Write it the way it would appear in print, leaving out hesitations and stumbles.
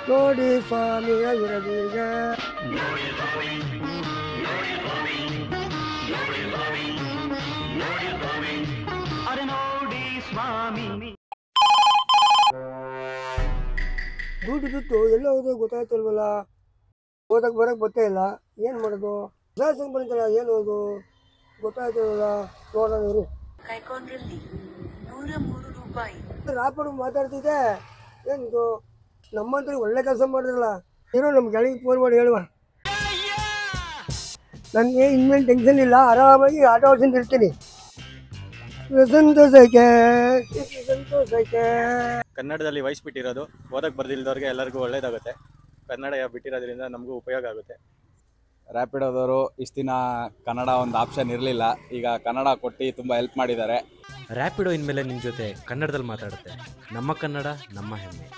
ನೋಡಿ ಸ್ವಾಮಿಯ ವಿರದೀಗ. ದುಡ್ಡು ಬಿಟ್ಟು ಎಲ್ಲ ಹೋದ ಗೊತ್ತಾಯ್ತಲ್ವಲ್ಲ, ಓದಕ್ಕೆ ಬರೋಕ್ಕೆ ಗೊತ್ತೇ ಇಲ್ಲ, ಏನು ಮಾಡೋದು? ಜಾಸ್ತಿ ಬಂತಲ್ಲ, ಏನು ಓದು ಗೊತ್ತಾಯ್ತಲ್ವಲ್ಲ, ನೋಡೋಣ ಇರು. ರಾಪಡು ಮಾತಾಡ್ತಿದ್ದೆ, ಏನಿದು ನಮ್ಮಂತೂ ಒಳ್ಳೆ ಕೆಲಸ ಮಾಡಿದ್ರಲ್ಲ. ಏನೋ ನಮ್ಮ ಗೆಳೆಗೆ ಫೋನ್ ಮಾಡಿ ಹೇಳುವ, ನನಗೆ ಇನ್ಮೇಲೆ ಟೆನ್ಷನ್ ಇಲ್ಲ, ಆರಾಮಾಗಿ ಆಟೋ ಓಡಿಸ್ಕೊಂಡು ಇರ್ತೀನಿ. ಸಂತೋಷಕ್ಕೆ ಕನ್ನಡದಲ್ಲಿ ವಹಿಸ್ಬಿಟ್ಟಿರೋದು ಓದಕ್ಕೆ ಬರ್ದಿಲ್ದವ್ರಿಗೆ ಎಲ್ಲರಿಗೂ ಒಳ್ಳೇದಾಗುತ್ತೆ. ಕನ್ನಡ ಬಿಟ್ಟಿರೋದ್ರಿಂದ ನಮಗೂ ಉಪಯೋಗ ಆಗುತ್ತೆ. ರ್ಯಾಪಿಡೋದವರು ಇಷ್ಟು ದಿನ ಕನ್ನಡ ಒಂದು ಆಪ್ಷನ್ ಇರಲಿಲ್ಲ, ಈಗ ಕನ್ನಡ ಕೊಟ್ಟು ತುಂಬ ಹೆಲ್ಪ್ ಮಾಡಿದ್ದಾರೆ. ರ್ಯಾಪಿಡೋ ಇನ್ಮೇಲೆ ನಿಮ್ಮ ಜೊತೆ ಕನ್ನಡದಲ್ಲಿ ಮಾತಾಡುತ್ತೆ. ನಮ್ಮ ಕನ್ನಡ ನಮ್ಮ ಹೆಮ್ಮೆ.